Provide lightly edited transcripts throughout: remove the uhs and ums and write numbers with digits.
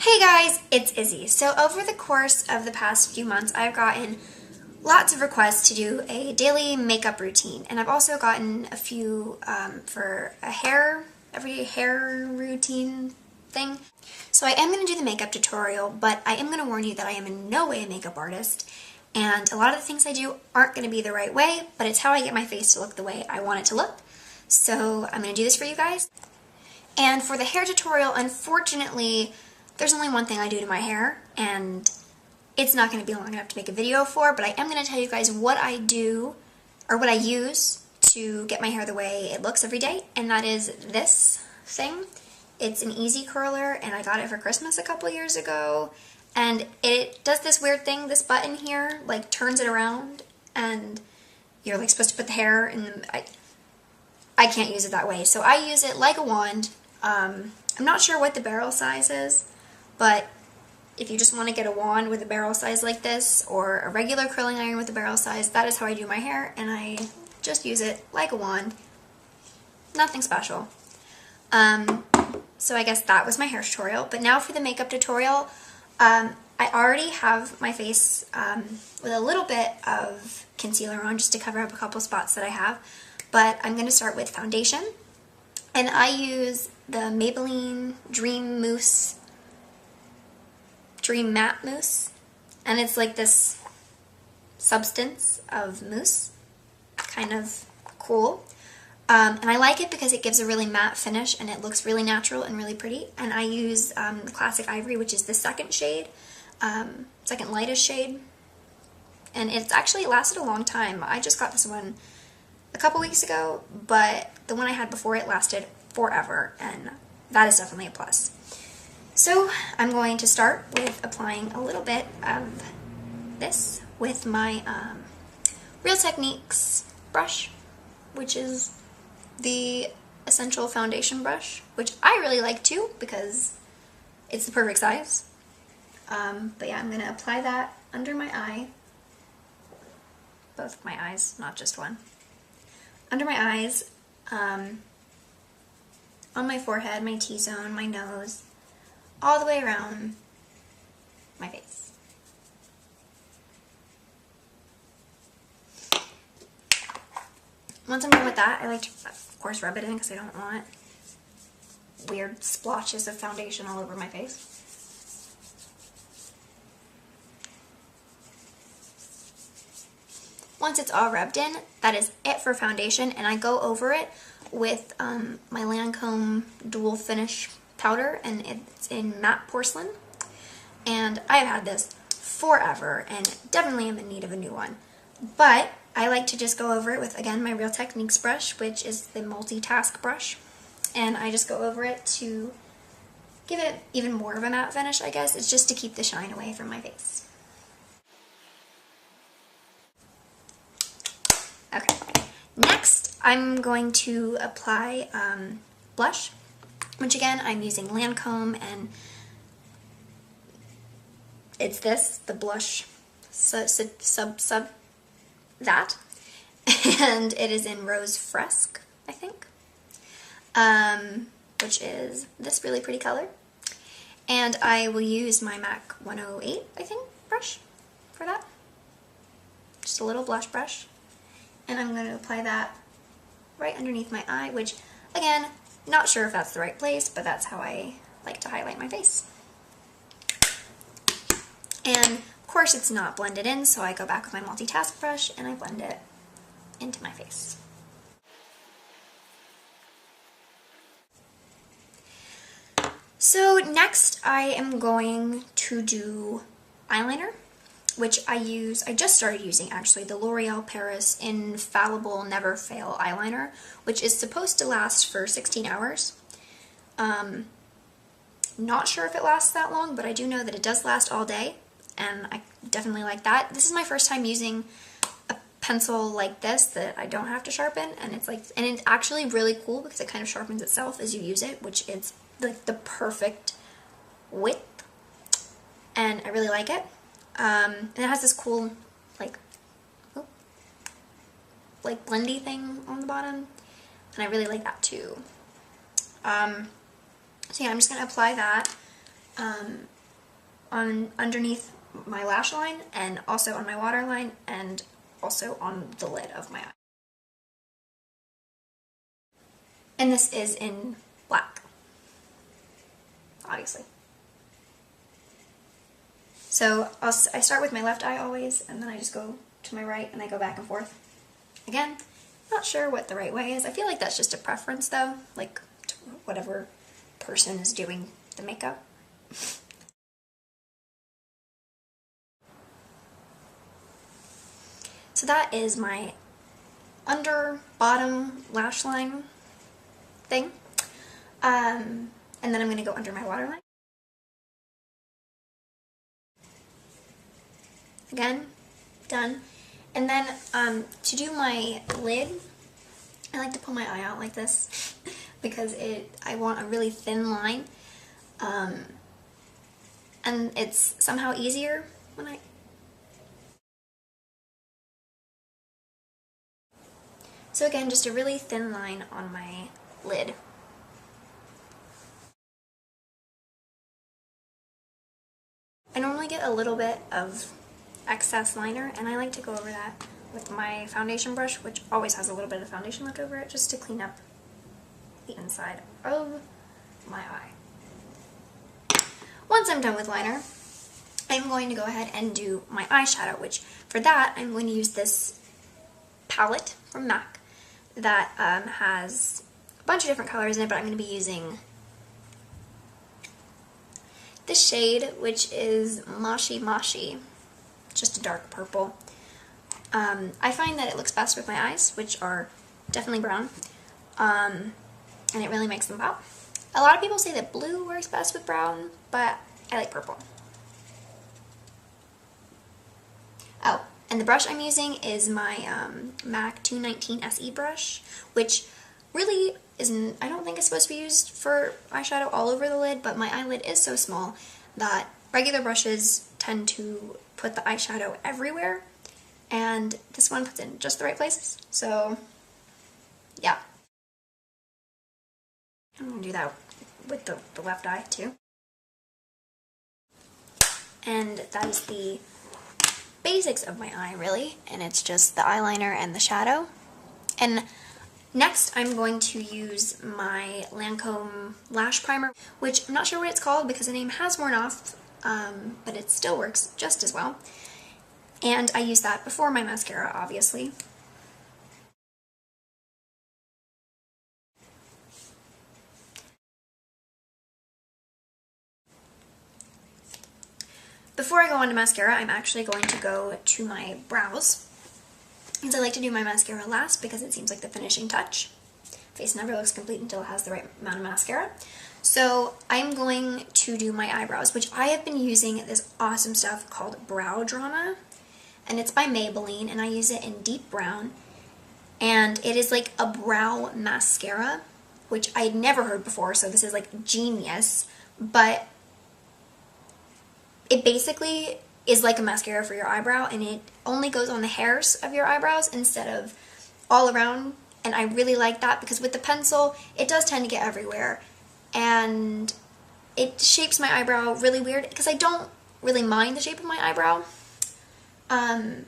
Hey guys, it's Izzy. So over the course of the past few months, I've gotten lots of requests to do a daily makeup routine, and I've also gotten a few for every hair routine thing. So I am going to do the makeup tutorial, but I am going to warn you that I am in no way a makeup artist, and a lot of the things I do aren't going to be the right way, but it's how I get my face to look the way I want it to look. So I'm going to do this for you guys. And for the hair tutorial, unfortunately, there's only one thing I do to my hair, and it's not going to be long enough to make a video for, but I am going to tell you guys what I do, or what I use to get my hair the way it looks every day, and that is this thing. It's an easy curler, and I got it for Christmas a couple years ago, and it does this weird thing. This button here, like, turns it around, and you're, like, supposed to put the hair in the... I can't use it that way, so I use it like a wand. I'm not sure what the barrel size is, but if you just want to get a wand with a barrel size like this, or a regular curling iron with a barrel size, that is how I do my hair, and I just use it like a wand. Nothing special. So I guess that was my hair tutorial, but now for the makeup tutorial. I already have my face with a little bit of concealer on just to cover up a couple spots that I have, but I'm going to start with foundation, and I use the Maybelline Dream Matte Mousse, and it's like this substance of mousse, kind of cool, and I like it because it gives a really matte finish and it looks really natural and really pretty. And I use the Classic Ivory, which is the second shade, second lightest shade, and it's actually lasted a long time. I just got this one a couple weeks ago, but the one I had before it lasted forever, and that is definitely a plus. So I'm going to start with applying a little bit of this with my Real Techniques brush, which is the Essential Foundation brush, which I really like too because it's the perfect size. But yeah, I'm going to apply that under my eye, both of my eyes, not just one. Under my eyes, on my forehead, my T-zone, my nose, all the way around my face. Once I'm done with that, I like to, of course, rub it in because I don't want weird splotches of foundation all over my face. Once it's all rubbed in, that is it for foundation, and I go over it with my Lancome Dual Finish powder, and it's in matte porcelain, and I've had this forever and definitely am in need of a new one, but I like to just go over it with, again, my Real Techniques brush, which is the multitask brush, and I just go over it to give it even more of a matte finish, I guess. It's just to keep the shine away from my face. Okay, next I'm going to apply blush, which again I'm using Lancome, and it's this, the blush that, and it is in Rose Fresque, I think, which is this really pretty color, and I will use my MAC 108, I think, brush for that, just a little blush brush. And I'm going to apply that right underneath my eye, which, again, not sure if that's the right place, but that's how I like to highlight my face. And, of course, it's not blended in, so I go back with my multitask brush and I blend it into my face. So next I am going to do eyeliner, which I just started using actually, the L'Oreal Paris Infallible Never Fail eyeliner, which is supposed to last for 16 hours. Not sure if it lasts that long, but I do know that it does last all day, and I definitely like that. This is my first time using a pencil like this that I don't have to sharpen, and it's actually really cool because it kind of sharpens itself as you use it, which is like the perfect width, and I really like it. And it has this cool, like blendy thing on the bottom, and I really like that too. So yeah, I'm just going to apply that on underneath my lash line, and also on my waterline, and also on the lid of my eye. And this is in black, obviously. So I start with my left eye always, and then I just go to my right and I go back and forth. Again, not sure what the right way is. I feel like that's just a preference though, like to whatever person is doing the makeup. So that is my under bottom lash line thing. And then I'm going to go under my waterline. Again, done. And then to do my lid, I like to pull my eye out like this because I want a really thin line. And it's somehow easier when I... So again, just a really thin line on my lid. I normally get a little bit of excess liner, and I like to go over that with my foundation brush, which always has a little bit of foundation left over it, just to clean up the inside of my eye. Once I'm done with liner, I'm going to go ahead and do my eyeshadow, which for that I'm going to use this palette from MAC that has a bunch of different colors in it, but I'm going to be using this shade, which is Mashi Mashi, just a dark purple. I find that it looks best with my eyes, which are definitely brown, and it really makes them pop. A lot of people say that blue works best with brown, but I like purple. Oh, and the brush I'm using is my MAC 219 SE brush, which really isn't, I don't think it's supposed to be used for eyeshadow all over the lid, but my eyelid is so small that regular brushes tend to put the eyeshadow everywhere, and this one puts it in just the right places. So yeah, I'm going to do that with the left eye too. And that is the basics of my eye, really, and it's just the eyeliner and the shadow. And next I'm going to use my Lancome lash primer, which I'm not sure what it's called because the name has worn off, but it still works just as well. And I use that before my mascara, obviously. Before I go on to mascara, I'm actually going to go to my brows, because I like to do my mascara last because it seems like the finishing touch. Face never looks complete until it has the right amount of mascara. So I'm going to do my eyebrows, which I have been using this awesome stuff called Brow Drama, and it's by Maybelline, and I use it in deep brown, and it is like a brow mascara, which I had never heard before, so this is like genius, but it basically is like a mascara for your eyebrow, and it only goes on the hairs of your eyebrows instead of all around, and I really like that because with the pencil, it does tend to get everywhere, and it shapes my eyebrow really weird because I don't really mind the shape of my eyebrow, and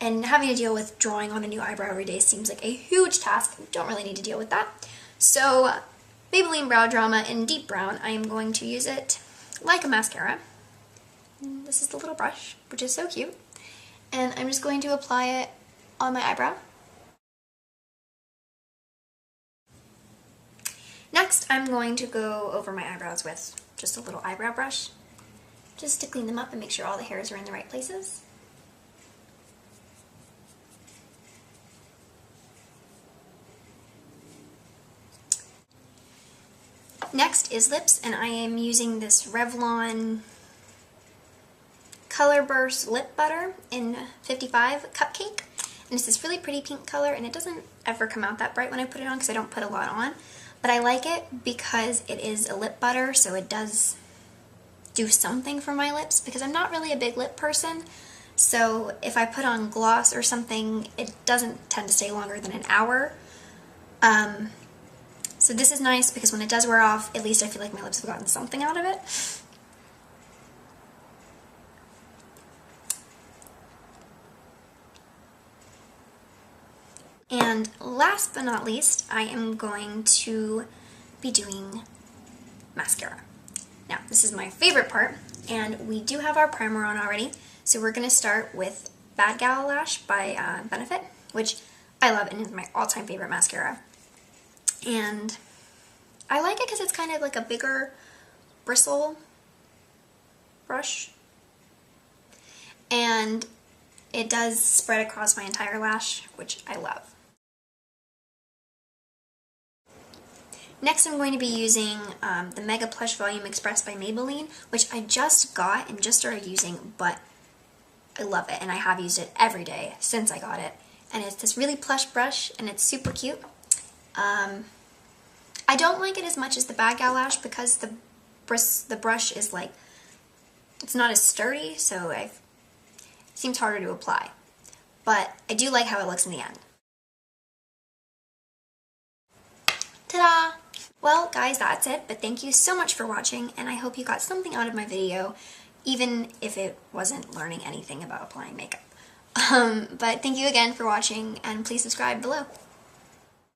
having to deal with drawing on a new eyebrow every day seems like a huge task. I don't really need to deal with that. So Maybelline Brow Drama in deep brown, I am going to use it like a mascara. This is the little brush, which is so cute, and I'm just going to apply it on my eyebrow. Next, I'm going to go over my eyebrows with just a little eyebrow brush, just to clean them up and make sure all the hairs are in the right places. Next is lips, and I am using this Revlon Color Burst Lip Butter in 55 Cupcake, and it's this really pretty pink color, and it doesn't ever come out that bright when I put it on because I don't put a lot on, but I like it because it is a lip butter, so it does do something for my lips because I'm not really a big lip person, so if I put on gloss or something, it doesn't tend to stay longer than an hour. So this is nice because when it does wear off, at least I feel like my lips have gotten something out of it. And last but not least, I am going to be doing mascara. Now, this is my favorite part, and we do have our primer on already, so we're going to start with Bad Gal Lash by Benefit, which I love and is my all-time favorite mascara. And I like it because it's kind of like a bigger bristle brush, and it does spread across my entire lash, which I love. Next, I'm going to be using the Mega Plush Volume Express by Maybelline, which I just got and just started using, but I love it, and I have used it every day since I got it. And it's this really plush brush, and it's super cute. I don't like it as much as the Bad Gal Lash because the brush is like, it's not as sturdy, so it seems harder to apply. But I do like how it looks in the end. Ta-da! Well, guys, that's it, but thank you so much for watching, and I hope you got something out of my video, even if it wasn't learning anything about applying makeup. But thank you again for watching, and please subscribe below.